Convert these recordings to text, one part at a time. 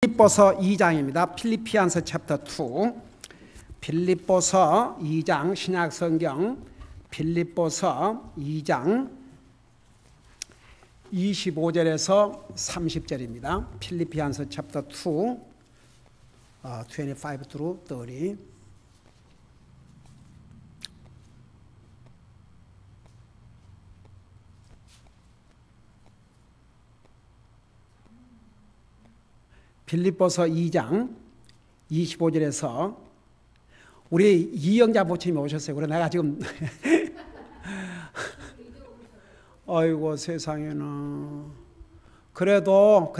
빌립보서 2장입니다. 필리피안서 챕터 2. 빌립보서 2장 신약성경 빌립보서 2장 25절에서 30절입니다. 필리피안서 챕터 2 25 through 30. 빌립보서 2장 25절에서 우리 이영자 부처님이 오셨어요. 그래 내가 지금 아이고 세상에는 그래도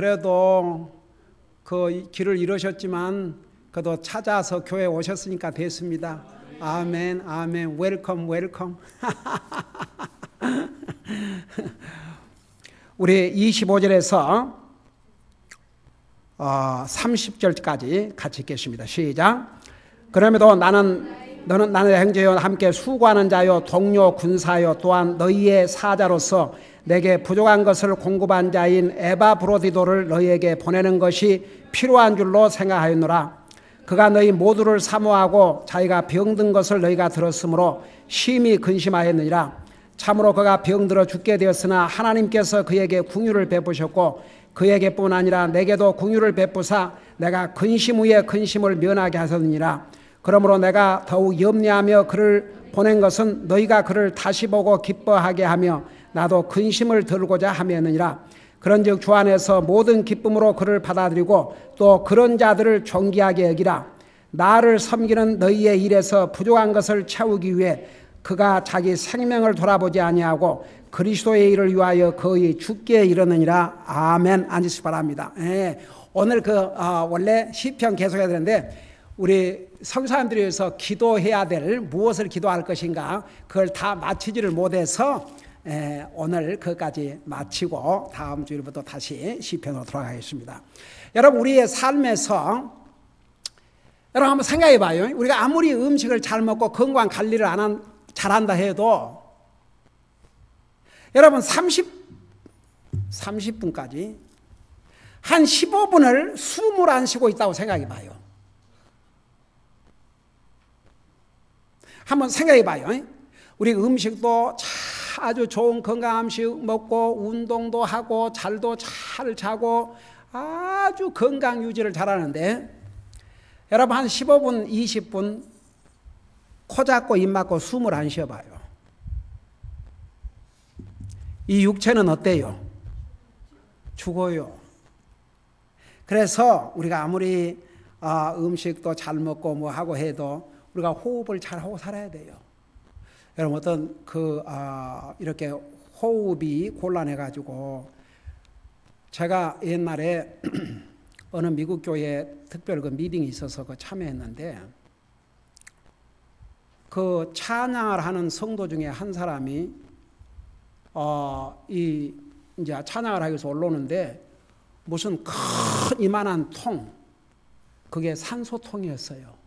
그 길을 잃으셨지만 그래도 찾아서 교회에 오셨으니까 됐습니다. 아멘 아멘 웰컴 우리 25절에서 30절까지 같이 읽겠습니다. 시작. 그럼에도 너는 나의 형제여 함께 수고하는 자요 동료 군사요 또한 너희의 사자로서 내게 부족한 것을 공급한 자인 에바브로디도를 너희에게 보내는 것이 필요한 줄로 생각하였노라. 그가 너희 모두를 사모하고 자기가 병든 것을 너희가 들었으므로 심히 근심하였느니라. 참으로 그가 병들어 죽게 되었으나 하나님께서 그에게 긍휼을 베푸셨고 그에게뿐 아니라 내게도 긍휼을 베푸사 내가 근심 후에 근심을 면하게 하셨느니라. 그러므로 내가 더욱 염려하며 그를 보낸 것은 너희가 그를 다시 보고 기뻐하게 하며 나도 근심을 들고자 함이었느니라. 그런즉 주 안에서 모든 기쁨으로 그를 받아들이고 또 그런 자들을 존귀하게 여기라. 나를 섬기는 너희의 일에서 부족한 것을 채우기 위해 그가 자기 생명을 돌아보지 아니하고 그리스도의 일을 위하여 거의 죽게 이르느니라. 아멘. 앉으시기 바랍니다. 오늘 원래 시편 계속해야 되는데 우리 성사님들이 위해서 기도해야 될 무엇을 기도할 것인가 그걸 다 마치지를 못해서 오늘 그것까지 마치고 다음 주일부터 다시 시편으로 돌아가겠습니다. 여러분 우리의 삶에서 여러분 한번 생각해 봐요. 우리가 아무리 음식을 잘 먹고 건강 관리를 잘한다 해도 여러분 30분까지 한 15분을 숨을 안 쉬고 있다고 생각해 봐요. 한번 생각해 봐요. 우리 음식도 아주 좋은 건강한 음식 먹고 운동도 하고 잘도 잘 자고 아주 건강 유지를 잘하는데 여러분 한 15분 20분 코 잡고 입 막고 숨을 안 쉬어봐요. 이 육체는 어때요? 죽어요. 그래서 우리가 아무리 음식도 잘 먹고 뭐 하고 해도 우리가 호흡을 잘 하고 살아야 돼요. 여러분 어떤 이렇게 호흡이 곤란해가지고 제가 옛날에 어느 미국 교회 특별 미팅이 있어서 참여했는데 그 찬양을 하는 성도 중에 한 사람이 이제 찬양을 하기 위해서 올라오는데 무슨 큰 이만한 통 그게 산소통이었어요.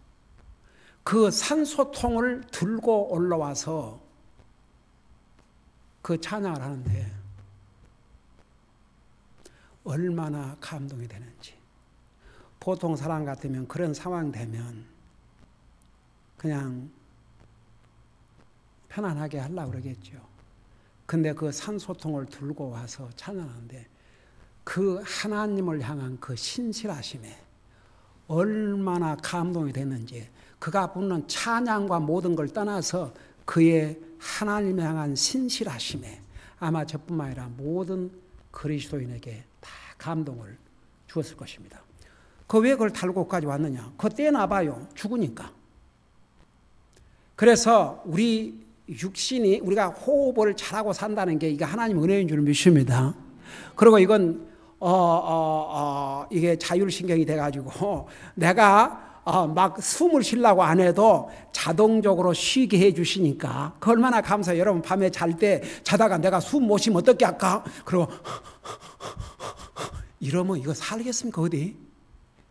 그 산소통을 들고 올라와서 그 찬양을 하는데 얼마나 감동이 되는지. 보통 사람 같으면 그런 상황 되면 그냥 편안하게 하려고 그러겠죠. 근데 그 산소통을 들고 와서 찬양하는데 그 하나님을 향한 그 신실하심에 얼마나 감동이 됐는지 그가 부르는 찬양과 모든 걸 떠나서 그의 하나님을 향한 신실하심에 아마 저뿐만 아니라 모든 그리스도인에게 다 감동을 주었을 것입니다. 왜 그걸 달고까지 왔느냐? 그거 떼놔봐요. 죽으니까. 그래서 우리 육신이 우리가 호흡을 잘하고 산다는 게 이게 하나님 은혜인 줄 믿습니다. 그리고 이건 이게 자율신경이 돼가지고 내가 막 숨을 쉬려고 안 해도 자동적으로 쉬게 해주시니까 그 얼마나 감사해요. 여러분 밤에 잘 때 자다가 내가 숨 못 쉬면 어떻게 할까? 그리고 이러면 이거 살겠습니까 어디?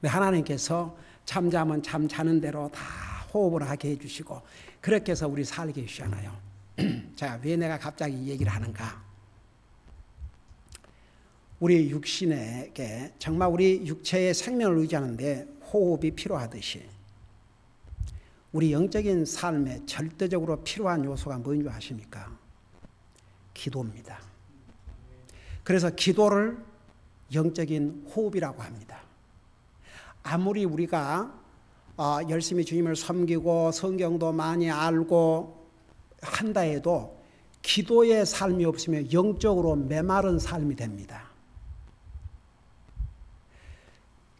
하나님께서 잠자면 잠 자는 대로 다 호흡을 하게 해주시고 그렇게 해서 우리 살게 해주시잖아요. 자, 왜 내가 갑자기 이 얘기를 하는가? 우리 육신에게 정말 우리 육체의 생명을 의지하는데 호흡이 필요하듯이 우리 영적인 삶에 절대적으로 필요한 요소가 뭔지 아십니까? 기도입니다. 그래서 기도를 영적인 호흡이라고 합니다. 아무리 우리가 열심히 주님을 섬기고 성경도 많이 알고 한다 해도 기도의 삶이 없으면 영적으로 메마른 삶이 됩니다.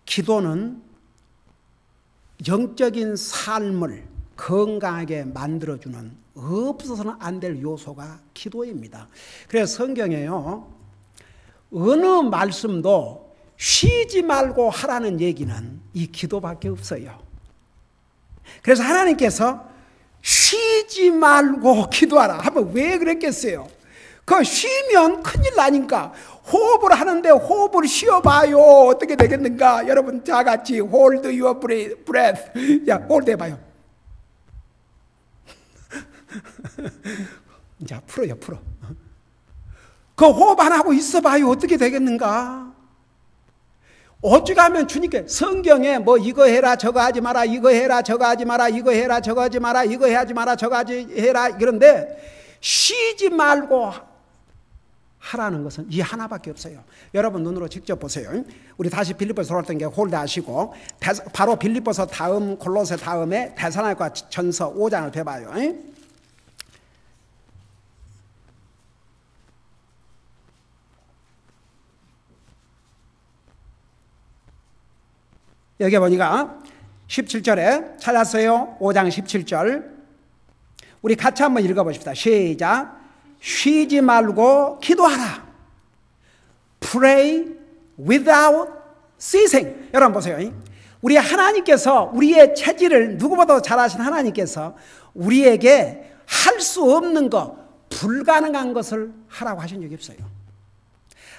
기도는 영적인 삶을 건강하게 만들어주는 없어서는 안 될 요소가 기도입니다. 그래서 성경에요, 어느 말씀도 쉬지 말고 하라는 얘기는 이 기도밖에 없어요. 그래서 하나님께서 쉬지 말고 기도하라 하면 왜 그랬겠어요? 그 쉬면 큰일 나니까. 호흡을 하는데 호흡을 쉬어봐요. 어떻게 되겠는가? 여러분 다 같이 hold your breath. 자, hold 해봐요. 자, 풀어요, 풀어. 그 호흡 안 하고 있어봐요. 어떻게 되겠는가? 오죽하면 주님께 성경에 뭐 이거 해라 저거 하지 마라, 이거 해라 저거 하지 마라, 이거 해라 저거 하지 마라, 이거 하지 마라 저거 하지 해라, 그런데 쉬지 말고 하라는 것은 이 하나밖에 없어요. 여러분 눈으로 직접 보세요. 우리 다시 빌립보서 돌아왔던 게 홀드 하시고 바로 빌립보서 다음 골로새 다음에 데살로니가 전서 5장을 펴봐요. 여기 보니까 17절에 찾았어요. 5장 17절. 우리 같이 한번 읽어보십시다. 시작. 쉬지 말고 기도하라. Pray without ceasing. 여러분 보세요. 우리 하나님께서 우리의 체질을 누구보다 잘 아신 하나님께서 우리에게 할 수 없는 것, 불가능한 것을 하라고 하신 적이 없어요.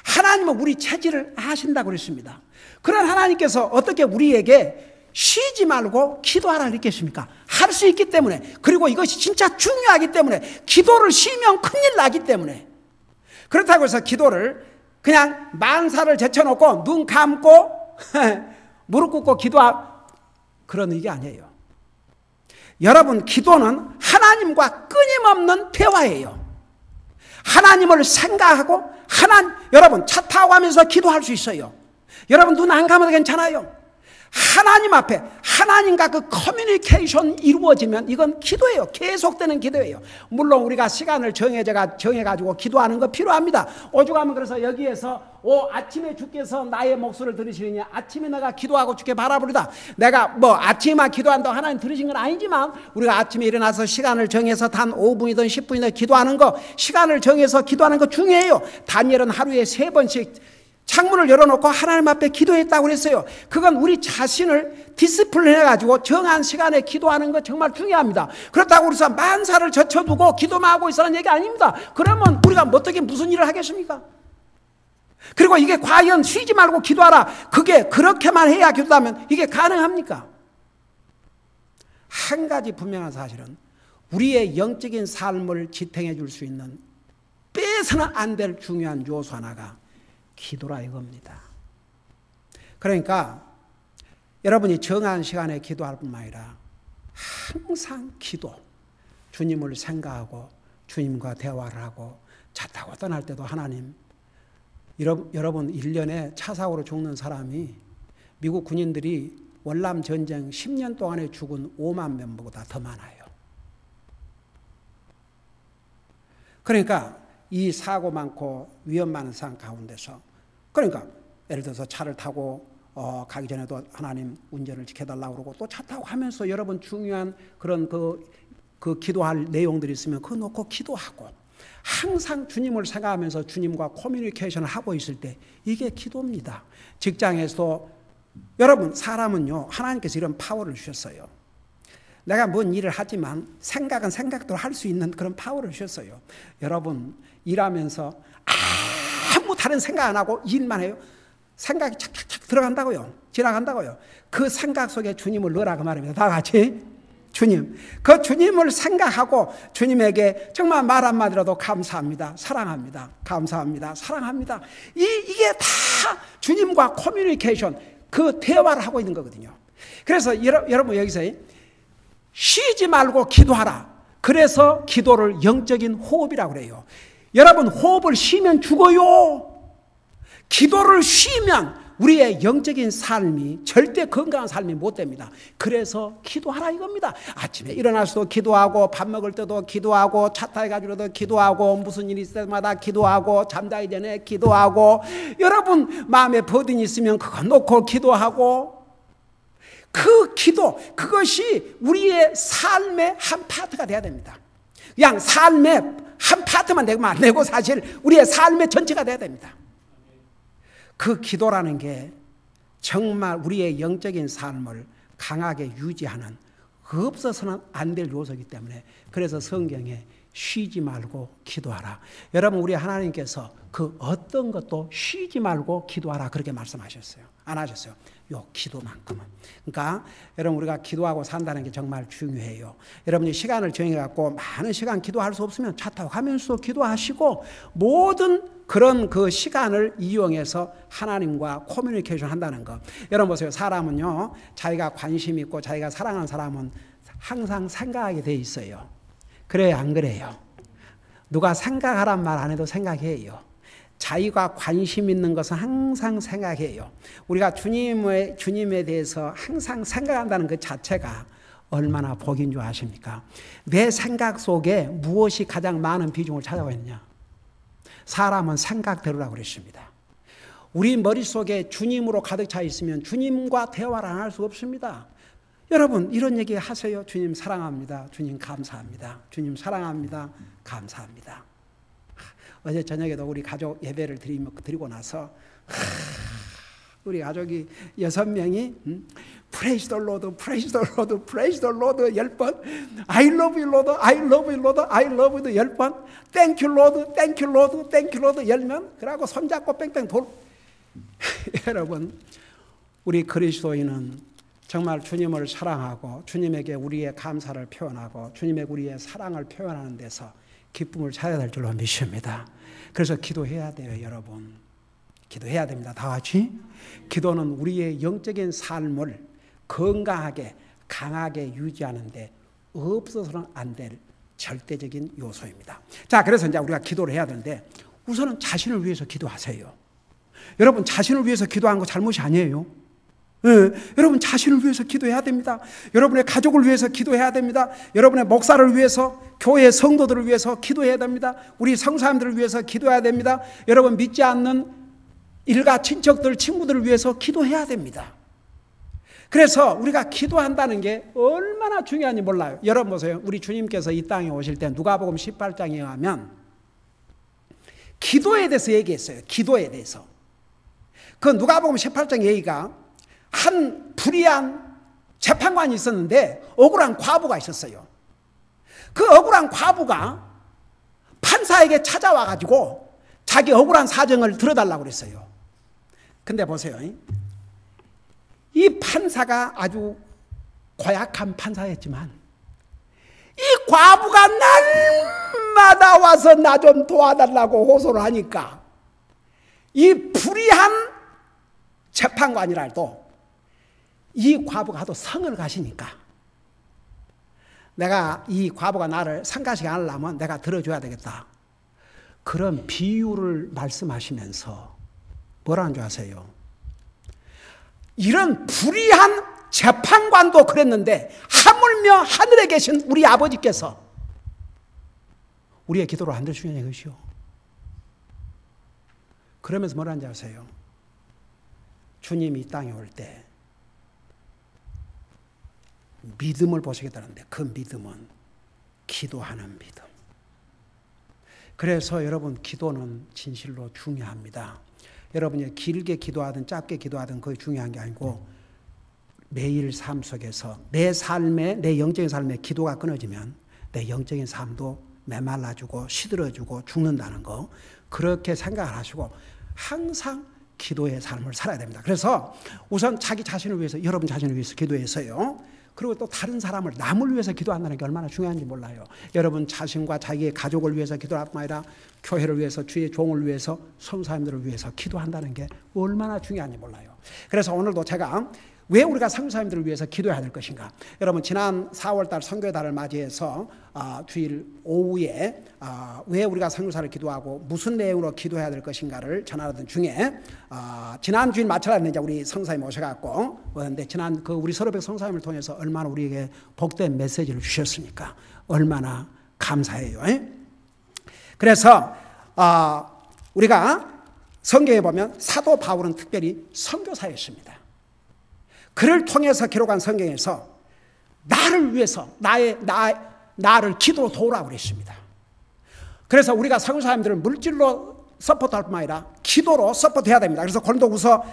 하나님은 우리 체질을 아신다고 그랬습니다. 그런 하나님께서 어떻게 우리에게 쉬지 말고 기도하라 그랬겠습니까? 할 수 있기 때문에, 그리고 이것이 진짜 중요하기 때문에, 기도를 쉬면 큰일 나기 때문에. 그렇다고 해서 기도를 그냥 만사를 제쳐놓고 눈 감고 무릎 꿇고 그런 얘기 아니에요. 여러분, 기도는 하나님과 끊임없는 대화예요. 하나님을 생각하고 여러분 차 타고 가면서 기도할 수 있어요. 여러분 눈 안 감아도 괜찮아요. 하나님 앞에 하나님과 그 커뮤니케이션 이루어지면 이건 기도예요. 계속되는 기도예요. 물론 우리가 시간을 정해가지고 기도하는 거 필요합니다. 오죽하면 그래서 여기에서 아침에 주께서 나의 목소리를 들으시느냐, 아침에 내가 기도하고 주께 바라보리다. 내가 뭐 아침에만 기도한다고 하나님 들으신 건 아니지만 우리가 아침에 일어나서 시간을 정해서 단 5분이든 10분이든 기도하는 거, 시간을 정해서 기도하는 거 중요해요. 다니엘은 하루에 3번씩 창문을 열어놓고 하나님 앞에 기도했다고 그랬어요. 그건 우리 자신을 디스플레인 해가지고 정한 시간에 기도하는 거 정말 중요합니다. 그렇다고 그래서 만사를 젖혀두고 기도만 하고 있으라는 얘기 아닙니다. 그러면 우리가 어떻게 무슨 일을 하겠습니까? 그리고 이게 과연 쉬지 말고 기도하라, 그게 그렇게만 해야 기도하면 이게 가능합니까? 한 가지 분명한 사실은 우리의 영적인 삶을 지탱해 줄 수 있는 빼서는 안 될 중요한 요소 하나가 기도라 이겁니다. 그러니까 여러분이 정한 시간에 기도할 뿐만 아니라 항상 기도, 주님을 생각하고 주님과 대화를 하고 차 타고 떠날 때도 하나님, 여러분 1년에 차 사고로 죽는 사람이 미국 군인들이 월남 전쟁 10년 동안에 죽은 5만 명보다 더 많아요. 그러니까 이 사고 많고 위험 많은 상황 가운데서, 그러니까 예를 들어서 차를 타고 가기 전에도 하나님 운전을 지켜달라고 그러고 또 차 타고 하면서 여러분 중요한 그런 그 기도할 내용들이 있으면 그거 놓고 기도하고 항상 주님을 생각하면서 주님과 커뮤니케이션을 하고 있을 때 이게 기도입니다. 직장에서도 여러분 사람은요, 하나님께서 이런 파워를 주셨어요. 내가 뭔 일을 하지만 생각은 생각대로 할 수 있는 그런 파워를 주셨어요. 여러분 일하면서 아무 다른 생각 안 하고 일만 해요. 생각이 착착착 들어간다고요. 지나간다고요. 그 생각 속에 주님을 넣으라 그 말입니다. 다 같이. 주님. 그 주님을 생각하고 주님에게 정말 말 한마디라도 감사합니다. 사랑합니다. 감사합니다. 사랑합니다. 이게 다 주님과 커뮤니케이션, 그 대화를 하고 있는 거거든요. 그래서 여러분 여기서 쉬지 말고 기도하라. 그래서 기도를 영적인 호흡이라고 그래요. 여러분 호흡을 쉬면 죽어요. 기도를 쉬면 우리의 영적인 삶이 절대 건강한 삶이 못 됩니다. 그래서 기도하라 이겁니다. 아침에 일어나서도 기도하고 밥 먹을 때도 기도하고 차 타가지고도 기도하고 무슨 일이 있을 때마다 기도하고 잠자기 전에 기도하고 여러분 마음에 버든이 있으면 그거 놓고 기도하고 그 기도 그것이 우리의 삶의 한 파트가 돼야 됩니다. 그냥 삶의 한 파트만 되면 안 되고 사실 우리의 삶의 전체가 돼야 됩니다. 그 기도라는 게 정말 우리의 영적인 삶을 강하게 유지하는 없어서는 안 될 요소이기 때문에 그래서 성경에 쉬지 말고 기도하라. 여러분 우리 하나님께서 그 어떤 것도 쉬지 말고 기도하라 그렇게 말씀하셨어요. 안 하셨어요? 요 기도만큼은. 그러니까 여러분 우리가 기도하고 산다는 게 정말 중요해요. 여러분이 시간을 정해갖고 많은 시간 기도할 수 없으면 차 타고 가면서 기도하시고 모든 그런 그 시간을 이용해서 하나님과 커뮤니케이션 한다는 거. 여러분 보세요. 사람은요 자기가 관심 있고 자기가 사랑하는 사람은 항상 생각하게 돼 있어요. 그래요 안 그래요? 누가 생각하란 말 안 해도 생각해요. 자기가 관심 있는 것은 항상 생각해요. 우리가 주님에 대해서 항상 생각한다는 그 자체가 얼마나 복인 줄 아십니까? 내 생각 속에 무엇이 가장 많은 비중을 차지하고 있느냐? 사람은 생각대로라고 그랬습니다. 우리 머릿속에 주님으로 가득 차 있으면 주님과 대화를 안 할 수 없습니다. 여러분 이런 얘기 하세요. 주님 사랑합니다. 주님 감사합니다. 주님 사랑합니다. 감사합니다. 어제 저녁에도 우리 가족 예배를 드리고 나서 우리 가족이 6명이 Praise the Lord, Praise the Lord, Praise the Lord 10번 I love you Lord, I love you Lord, I love you 10번 Thank you Lord, Thank you Lord, Thank you Lord 10번 그러고 손잡고 뺑뺑 돌 여러분 우리 그리스도인은 정말 주님을 사랑하고 주님에게 우리의 감사를 표현하고 주님에게 우리의 사랑을 표현하는 데서 기쁨을 찾아야 될 줄로 믿습니다. 그래서 기도해야 돼요, 여러분. 기도해야 됩니다. 다 같이. 기도는 우리의 영적인 삶을 건강하게 강하게 유지하는데 없어서는 안 될 절대적인 요소입니다. 자, 그래서 이제 우리가 기도를 해야 되는데 우선은 자신을 위해서 기도하세요. 여러분 자신을 위해서 기도하는 거 잘못이 아니에요. 네, 여러분 자신을 위해서 기도해야 됩니다. 여러분의 가족을 위해서 기도해야 됩니다. 여러분의 목사를 위해서, 교회 성도들을 위해서 기도해야 됩니다. 우리 성사님들을 위해서 기도해야 됩니다. 여러분 믿지 않는 일가 친척들, 친구들을 위해서 기도해야 됩니다. 그래서 우리가 기도한다는 게 얼마나 중요한지 몰라요. 여러분 보세요. 우리 주님께서 이 땅에 오실 때 누가복음 18장에 의하면 기도에 대해서 얘기했어요. 기도에 대해서. 그 누가복음 18장 얘기가 한 불의한 재판관이 있었는데 억울한 과부가 있었어요. 그 억울한 과부가 판사에게 찾아와 가지고 자기 억울한 사정을 들어달라고 그랬어요. 근데 보세요. 이 판사가 아주 고약한 판사였지만 이 과부가 날마다 와서 나 좀 도와달라고 호소를 하니까 이 불의한 재판관이라도 이 과부가 하도 성을 가시니까 내가 이 과부가 나를 성가시게 하려면 내가 들어줘야 되겠다. 그런 비유를 말씀하시면서 뭐라는 줄 아세요? 이런 불의한 재판관도 그랬는데 하물며 하늘에 계신 우리 아버지께서 우리의 기도를 안 들으시는 것이요. 그러면서 뭐라는 줄 아세요? 주님이 이 땅에 올 때 믿음을 보시겠다는데 그 믿음은 기도하는 믿음. 그래서 여러분 기도는 진실로 중요합니다. 여러분이 길게 기도하든 짧게 기도하든 그게 중요한 게 아니고 매일 삶 속에서 내 삶에 내 영적인 삶에 기도가 끊어지면 내 영적인 삶도 메말라지고 시들어지고 죽는다는 거 그렇게 생각을 하시고 항상 기도의 삶을 살아야 됩니다. 그래서 우선 자기 자신을 위해서 여러분 자신을 위해서 기도해서요. 그리고 또 다른 사람을, 남을 위해서 기도한다는 게 얼마나 중요한지 몰라요. 여러분 자신과 자기의 가족을 위해서 기도할 뿐 아니라 교회를 위해서, 주의 종을 위해서, 선교사님들을 위해서 기도한다는 게 얼마나 중요한지 몰라요. 그래서 오늘도 제가 왜 우리가 선교사님들을 위해서 기도해야 될 것인가? 여러분 지난 4월달 선교달을 맞이해서 주일 오후에 왜 우리가 선교사를 기도하고 무슨 내용으로 기도해야 될 것인가를 전하던 중에 지난 주일 마쳐라 이제 우리 선교사님 오셔갖고 그런데 지난 우리 서로백 선교사님을 통해서 얼마나 우리에게 복된 메시지를 주셨으니까 얼마나 감사해요. 그래서 우리가 성경에 보면 사도 바울은 특별히 선교사였습니다. 그를 통해서 기록한 성경에서 나를 위해서 나를 기도로 도우라고 그랬습니다. 그래서 우리가 선교사님들은 물질로 서포트할 뿐만 아니라 기도로 서포트해야 됩니다. 그래서 고린도후서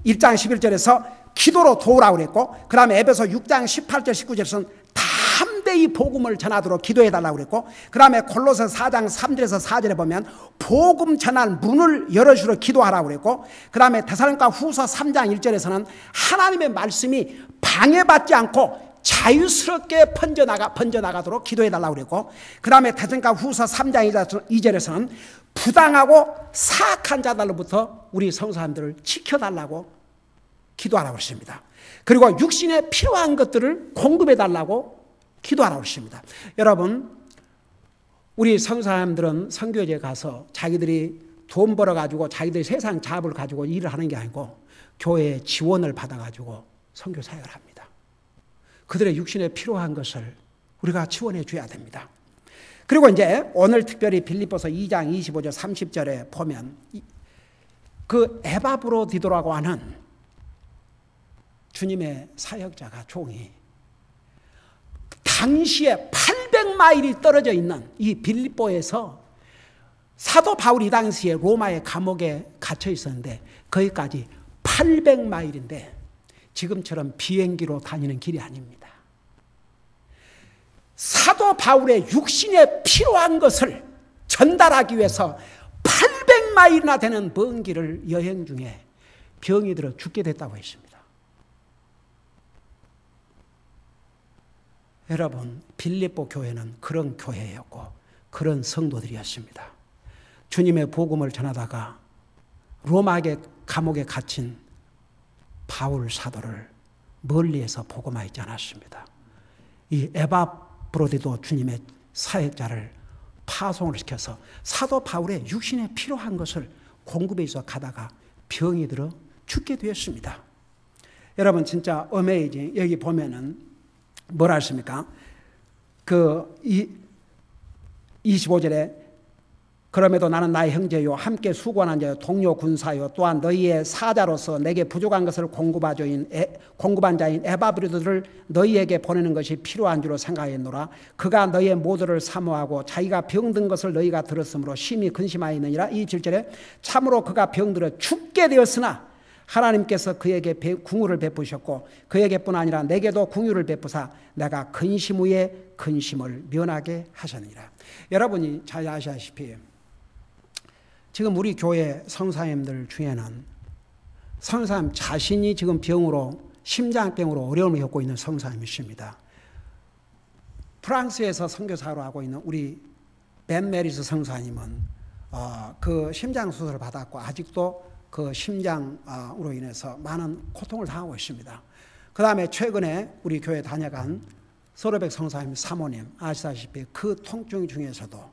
1장 11절에서 기도로 도우라고 그랬고, 그 다음에 에베소 6장 18절 19절에서는 담대히 복음을 전하도록 기도해달라고 그랬고, 그 다음에 골로새 4장 3절에서 4절에 보면 복음 전할 문을 열어주려 기도하라고 그랬고, 그 다음에 데살로니가 후서 3장 1절에서는 하나님의 말씀이 방해받지 않고 자유스럽게 번져나가도록 기도해달라고 그랬고, 그 다음에 데살로니가 후서 3장 2절에서는 부당하고 사악한 자들로부터 우리 성도사님들을 지켜달라고 기도하라고 했습니다. 그리고 육신에 필요한 것들을 공급해달라고 기도하라고 했습니다. 여러분, 우리 선교사님들은 선교지에 가서 자기들이 돈 벌어가지고 자기들이 세상 잡을 가지고 일을 하는 게 아니고 교회의 지원을 받아가지고 선교 사역을 합니다. 그들의 육신에 필요한 것을 우리가 지원해 줘야 됩니다. 그리고 이제 오늘 특별히 빌립보서 2장 25절 30절에 보면 그 에바브로디도라고 하는 주님의 사역자가 종이 당시에 800마일이 떨어져 있는 이 빌립보에서 사도 바울이 당시에 로마의 감옥에 갇혀 있었는데 거기까지 800마일인데 지금처럼 비행기로 다니는 길이 아닙니다. 사도 바울의 육신에 필요한 것을 전달하기 위해서 800마일이나 되는 먼 길을 여행 중에 병이 들어 죽게 됐다고 했습니다. 여러분, 빌립보 교회는 그런 교회였고 그런 성도들이었습니다. 주님의 복음을 전하다가 로마의 감옥에 갇힌 바울 사도를 멀리에서 복음하지 않았습니다. 이 에바브로디도 주님의 사역자를 파송을 시켜서 사도 바울의 육신에 필요한 것을 공급해 서 가다가 병이 들어 죽게 되었습니다. 여러분 진짜 어메이징. 여기 보면은 뭐라 했습니까? 25절에 그럼에도 나는 나의 형제요 함께 수고하는 자요 동료 군사요 또한 너희의 사자로서 내게 부족한 것을 공급한 자인 에바브로디도를 너희에게 보내는 것이 필요한 줄로 생각했노라. 그가 너희의 모두를 사모하고 자기가 병든 것을 너희가 들었으므로 심히 근심하였느니라. 27절에 참으로 그가 병들어 죽게 되었으나 하나님께서 그에게 궁유를 베푸셨고 그에게뿐 아니라 내게도 궁유를 베푸사 내가 근심 후에 근심을 면하게 하셨느니라. 여러분이 잘 아시다시피 지금 우리 교회 선교사님들 중에는 선교사님 자신이 지금 병으로 심장병으로 어려움을 겪고 있는 선교사님이십니다. 프랑스에서 선교사로 하고 있는 우리 벤 메리스 선교사님은 그 심장 수술을 받았고 아직도 그 심장으로 인해서 많은 고통을 당하고 있습니다. 그 다음에 최근에 우리 교회 다녀간 서로백 선교사님 사모님 아시다시피 그 통증 중에서도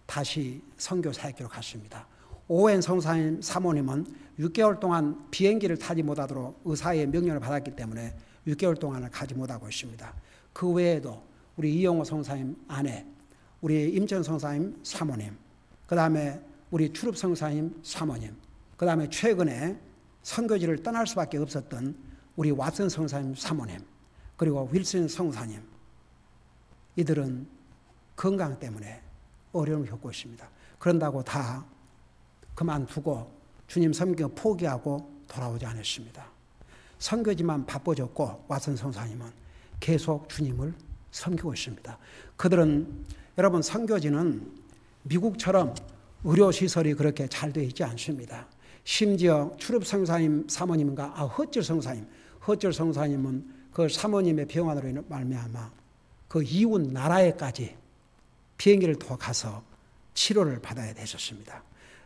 다시 선교 사역지로 갔습니다. 오웬 선교사님 사모님은 6개월 동안 비행기를 타지 못하도록 의사의 명령을 받았기 때문에 6개월 동안을 가지 못하고 있습니다. 그 외에도 우리 이영호 선교사님 아내, 우리 임천 선교사님 사모님, 그 다음에 우리 추룹 선교사님 사모님, 그 다음에 최근에 선교지를 떠날 수밖에 없었던 우리 왓슨 선교사님 사모님, 그리고 윌슨 선교사님, 이들은 건강 때문에 어려움을 겪고 있습니다. 그런다고 다 그만두고 주님 섬기고 포기하고 돌아오지 않았습니다. 선교지만 바빠졌고 왓슨 선교사님은 계속 주님을 섬기고 있습니다. 그들은 여러분 선교지는 미국처럼 의료시설이 그렇게 잘 되어 있지 않습니다. 심지어 추룹 선교사님 사모님과 허절 선교사님은 그 사모님의 병환으로 말미암아 그 이웃 나라에까지 비행기를 타고 가서 치료를 받아야 되셨습니다.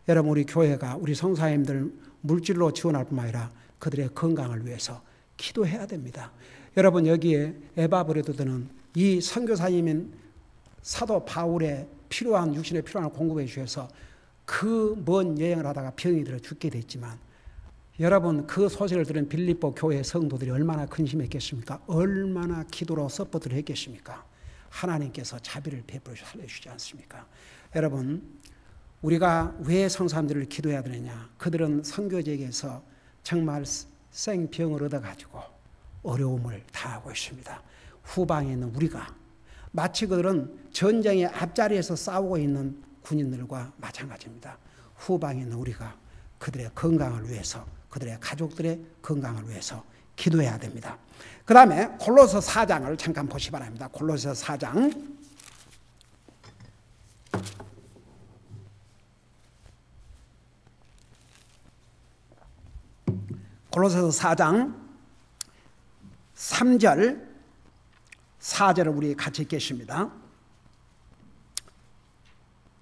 여러분, 우리 교회가 우리 성사님들 물질로 지원할 뿐만 아니라 그들의 건강을 위해서 기도해야 됩니다. 여러분, 여기에 에바브레도드는 이 선교사님인 사도 바울의 필요한 육신에 필요한 공급해 주셔서 그 먼 여행을 하다가 병이 들어 죽게 됐지만, 여러분, 그 소식을 들은 빌립보 교회 성도들이 얼마나 근심했겠습니까? 얼마나 기도로 서포트를 했겠습니까? 하나님께서 자비를 베풀어 살려주시지 않습니까? 여러분, 우리가 왜 성사님들을 기도해야 되느냐? 그들은 선교지에게서 정말 생병을 얻어가지고 어려움을 당하고 있습니다. 후방에 있는 우리가 마치 그들은 전쟁의 앞자리에서 싸우고 있는 군인들과 마찬가지입니다. 후방에 있는 우리가 그들의 건강을 위해서, 그들의 가족들의 건강을 위해서 기도해야 됩니다. 그 다음에 골로새 4장을 잠깐 보시기 바랍니다. 골로새 4장. 골로새서 4장 3절 4절을 우리 같이 읽겠습니다.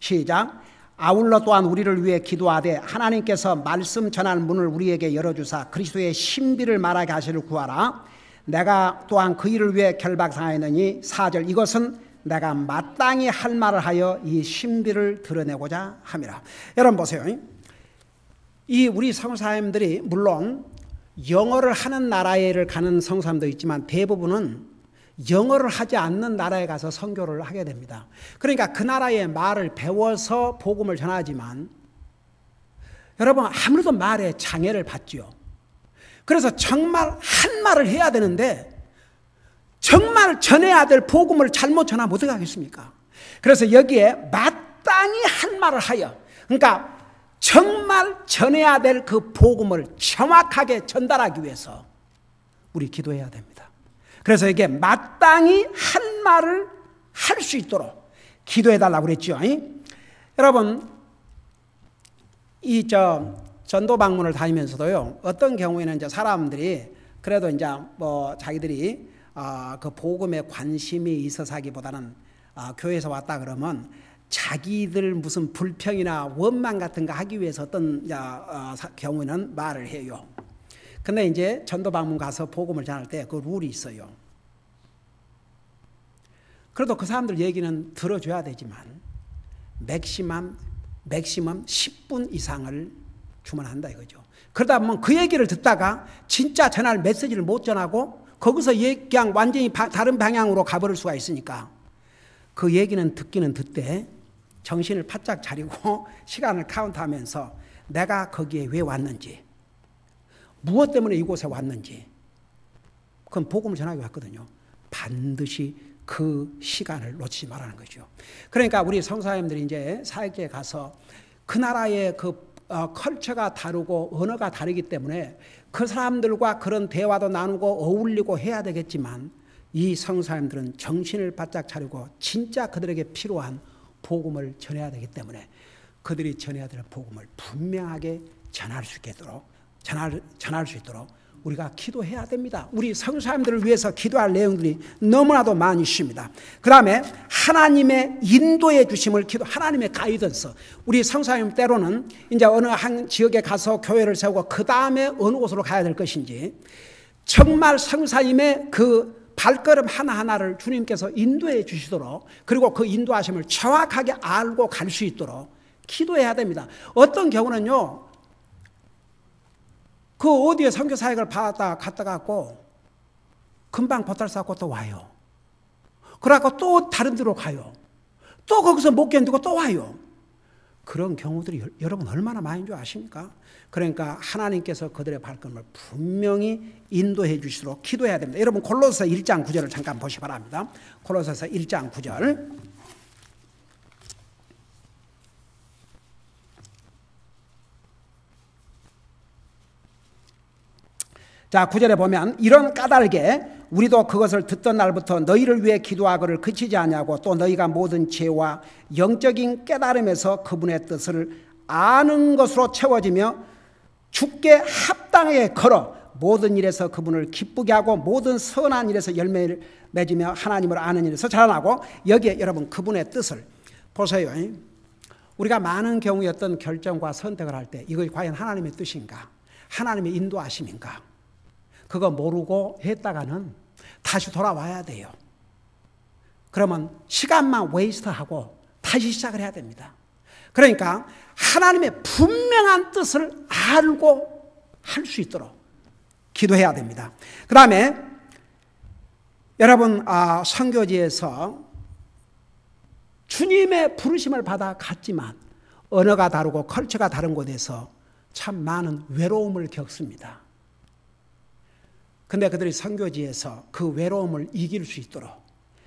시작. 아울러 또한 우리를 위해 기도하되 하나님께서 말씀 전할 문을 우리에게 열어주사 그리스도의 신비를 말하게 하시를 구하라. 내가 또한 그 일을 위해 결박당하였느니 4절 이것은 내가 마땅히 할 말을 하여 이 신비를 드러내고자 함이라. 여러분 보세요. 이 우리 성사님들이 물론 영어를 하는 나라에를 가는 성사님도 있지만 대부분은 영어를 하지 않는 나라에 가서 선교를 하게 됩니다. 그러니까 그 나라의 말을 배워서 복음을 전하지만 여러분 아무래도 말에 장애를 받죠. 그래서 정말 한 말을 해야 되는데 정말 전해야 될 복음을 잘못 전하면 어떻게 하겠습니까? 그래서 여기에 마땅히 한 말을 하여, 그러니까 정말 전해야 될 그 복음을 정확하게 전달하기 위해서 우리 기도해야 됩니다. 그래서 이게 마땅히 할 말을 할 수 있도록 기도해달라고 그랬죠. 여러분, 전도 방문을 다니면서도요, 어떤 경우에는 이제 사람들이 그래도 이제 뭐 자기들이 그 복음에 관심이 있어서 하기보다는 교회에서 왔다 그러면 자기들 무슨 불평이나 원망 같은 거 하기 위해서 어떤 경우에는 말을 해요. 근데 이제 전도 방문 가서 복음을 전할 때 그 룰이 있어요. 그래도 그 사람들 얘기는 들어줘야 되지만 맥시멈 10분 이상을 주면 한다 이거죠. 그러다 보면 그 얘기를 듣다가 진짜 전할 메시지를 못 전하고 거기서 그냥 완전히 다른 방향으로 가버릴 수가 있으니까 그 얘기는 듣기는 듣되 정신을 바짝 차리고 시간을 카운트하면서 내가 거기에 왜 왔는지, 무엇 때문에 이곳에 왔는지, 그건 복음을 전하기 왔거든요. 반드시 그 시간을 놓치지 말라는 거죠. 그러니까 우리 성사님들이 이제 사역지에 가서 그 나라의 그 컬처가 다르고 언어가 다르기 때문에 그 사람들과 그런 대화도 나누고 어울리고 해야 되겠지만 이 성사님들은 정신을 바짝 차리고 진짜 그들에게 필요한 복음을 전해야 되기 때문에 그들이 전해야 될 복음을 분명하게 전할 수 있도록 우리가 기도해야 됩니다. 우리 성사님들을 위해서 기도할 내용들이 너무나도 많이 있습니다. 그 다음에 하나님의 인도해 주심을 하나님의 가이던스. 우리 성사님 때로는 이제 어느 한 지역에 가서 교회를 세우고 그 다음에 어느 곳으로 가야 될 것인지 정말 성사님의 그 발걸음 하나하나를 주님께서 인도해 주시도록, 그리고 그 인도하심을 정확하게 알고 갈 수 있도록 기도해야 됩니다. 어떤 경우는요, 그 어디에 선교 사역을 갔다 갖고 금방 보따리 싸고 또 와요. 그래갖고 또 다른 데로 가요. 또 거기서 못 견디고 또 와요. 그런 경우들이 여러분 얼마나 많은 줄 아십니까? 그러니까 하나님께서 그들의 발걸음을 분명히 인도해 주시도록 기도해야 됩니다. 여러분 골로새서 1장 9절을 잠깐 보시기 바랍니다. 골로새서 1장 9절. 자, 9절에 보면 이런 까닭에 우리도 그것을 듣던 날부터 너희를 위해 기도하기를 그치지 아니하고 또 너희가 모든 지혜와 영적인 깨달음에서 그분의 뜻을 아는 것으로 채워지며 주께 합당하게 걸어 모든 일에서 그분을 기쁘게 하고 모든 선한 일에서 열매를 맺으며 하나님을 아는 일에서 자라나고, 여기에 여러분 그분의 뜻을 보세요. 우리가 많은 경우에 어떤 결정과 선택을 할 때 이것이 과연 하나님의 뜻인가, 하나님의 인도하심인가, 그거 모르고 했다가는 다시 돌아와야 돼요. 그러면 시간만 웨이스트하고 다시 시작을 해야 됩니다. 그러니까 하나님의 분명한 뜻을 알고 할 수 있도록 기도해야 됩니다. 그 다음에 여러분 선교지에서 주님의 부르심을 받아 갔지만 언어가 다르고 컬처가 다른 곳에서 참 많은 외로움을 겪습니다. 근데 그들이 선교지에서 그 외로움을 이길 수 있도록,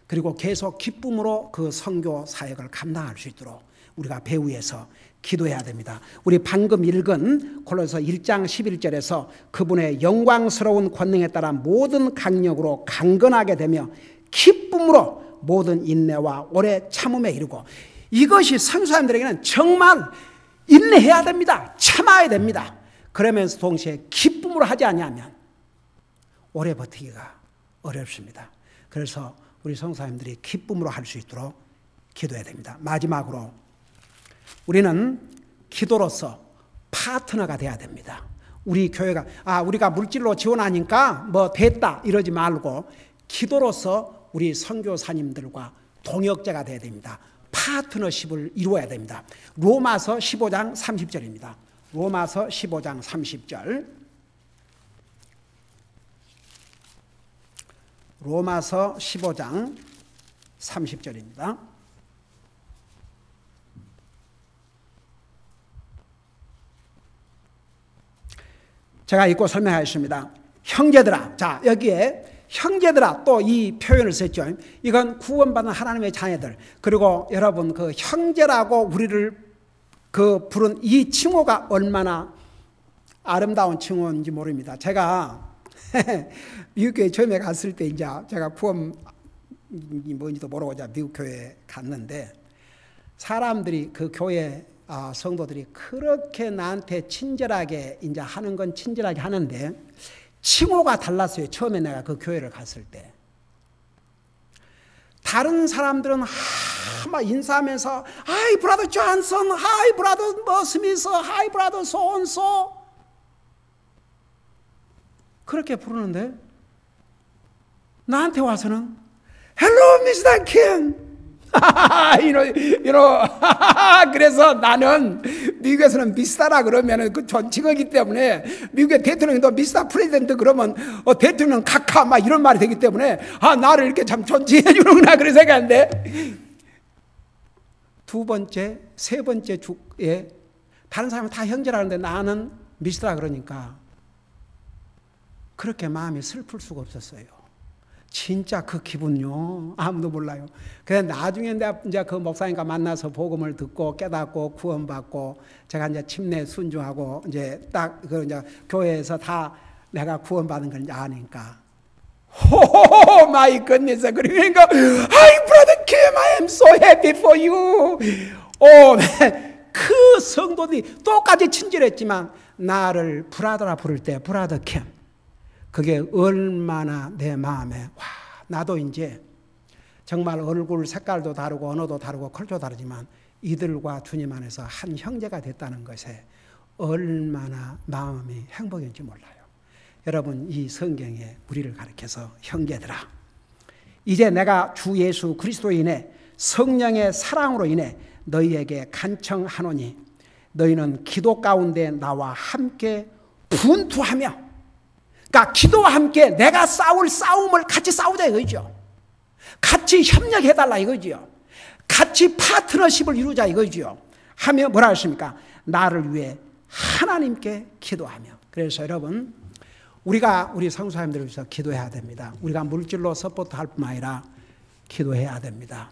그리고 계속 기쁨으로 그 선교 사역을 감당할 수 있도록 우리가 배후에서 기도해야 됩니다. 우리 방금 읽은 골로새 1장 11절에서 그분의 영광스러운 권능에 따라 모든 강력으로 강건하게 되며 기쁨으로 모든 인내와 오래 참음에 이르고, 이것이 선교사님들에게는 정말 인내해야 됩니다. 참아야 됩니다. 그러면서 동시에 기쁨으로 하지 아니하면 오래 버티기가 어렵습니다. 그래서 우리 선교사님들이 기쁨으로 할 수 있도록 기도해야 됩니다. 마지막으로 우리는 기도로서 파트너가 돼야 됩니다. 우리 교회가 우리가 물질로 지원하니까 뭐 됐다 이러지 말고 기도로서 우리 선교사님들과 동역자가 돼야 됩니다. 파트너십을 이루어야 됩니다. 로마서 15장 30절입니다. 로마서 15장 30절. 로마서 15장 30절입니다. 제가 읽고 설명하겠습니다. 형제들아. 자, 여기에 형제들아 또 이 표현을 썼죠. 이건 구원받은 하나님의 자녀들, 그리고 여러분 그 형제라고 우리를 그 부른 이 칭호가 얼마나 아름다운 칭호인지 모릅니다. 제가 미국교회 처음에 갔을 때 이제 제가 구원이 뭔지도 모르고 이제 미국 교회에 갔는데, 사람들이 그 교회 성도들이 그렇게 나한테 친절하게 이제 하는 건 친절하게 하는데 칭호가 달랐어요. 처음에 내가 그 교회를 갔을 때. 다른 사람들은 막 인사하면서 하이 브라더 존슨, 하이 브라더 뭐 스미스, 하이 브라더 소온소 그렇게 부르는데 나한테 와서는 헬로 미스터 킹 그래서 나는 미국에서는 미스터라 그러면 그 존칭어기 때문에, 미국의 대통령도 미스터 프레지던트 그러면 대통령 카카 막 이런 말이 되기 때문에 나를 이렇게 참 존칭해 주는구나 그런 생각했는데, 두 번째, 세 번째 주에 다른 사람은 다 형제라는데 나는 미스터라 그러니까 그렇게 마음이 슬플 수가 없었어요. 진짜 그 기분요 아무도 몰라요. 그래서 나중에 이제 그 목사님과 만나서 복음을 듣고 깨닫고 구원받고 제가 이제 침례 순종하고 이제 딱 그 이제 교회에서 다 내가 구원받은 걸 이제 아니까 호 마이 굿니스. 그러니까 Hi brother Kim, I am so happy for you. 그 성도들이 똑같이 친절했지만 나를 브라더라 부를 때 브라더 캠, 그게 얼마나 내 마음에 나도 이제 정말 얼굴 색깔도 다르고 언어도 다르고 컬처도 다르지만 이들과 주님 안에서 한 형제가 됐다는 것에 얼마나 마음이 행복인지 몰라요. 여러분, 이 성경에 우리를 가리켜서 형제들아, 이제 내가 주 예수 그리스도로 인해 성령의 사랑으로 인해 너희에게 간청하노니 너희는 기도 가운데 나와 함께 분투하며, 그러니까 기도와 함께 내가 싸울 싸움을 같이 싸우자 이거죠. 같이 협력해달라 이거죠. 같이 파트너십을 이루자 이거죠. 하며 뭐라 하십니까? 나를 위해 하나님께 기도하며. 그래서 여러분, 우리가 우리 성도님들을 위해서 기도해야 됩니다. 우리가 물질로 서포트할 뿐만 아니라 기도해야 됩니다.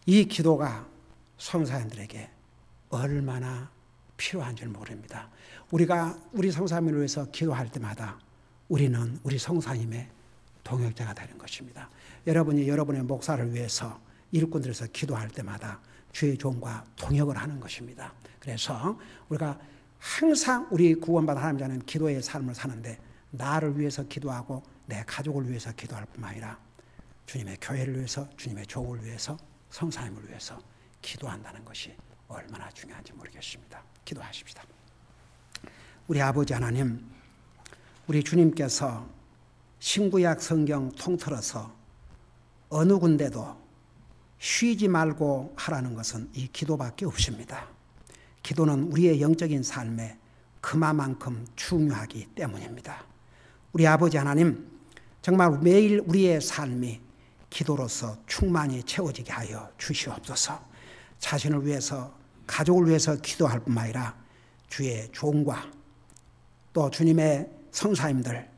이 기도가 성도님들에게 얼마나 필요한 줄 모릅니다. 우리가 우리 성도님을 위해서 기도할 때마다 우리는 우리 성도님의 동역자가 되는 것입니다. 여러분이 여러분의 목사를 위해서 일꾼들에서 기도할 때마다 주의 종과 동역을 하는 것입니다. 그래서 우리가 항상 우리 구원받은 하나님 자는 기도의 삶을 사는데 나를 위해서 기도하고 내 가족을 위해서 기도할 뿐만 아니라 주님의 교회를 위해서, 주님의 종을 위해서, 성사님을 위해서 기도한다는 것이 얼마나 중요한지 모르겠습니다. 기도하십시다. 우리 아버지 하나님, 우리 주님께서 신구약 성경 통틀어서 어느 군데도 쉬지 말고 하라는 것은 이 기도밖에 없습니다. 기도는 우리의 영적인 삶에 그만큼 중요하기 때문입니다. 우리 아버지 하나님, 정말 매일 우리의 삶이 기도로서 충만히 채워지게 하여 주시옵소서. 자신을 위해서, 가족을 위해서 기도할 뿐만 아니라 주의 종과 또 주님의 성사님들,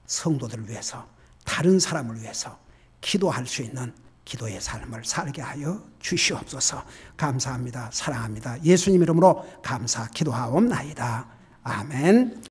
성도들을 위해서, 다른 사람을 위해서 기도할 수 있는 기도의 삶을 살게 하여 주시옵소서. 감사합니다. 사랑합니다. 예수님 이름으로 감사 기도하옵나이다. 아멘.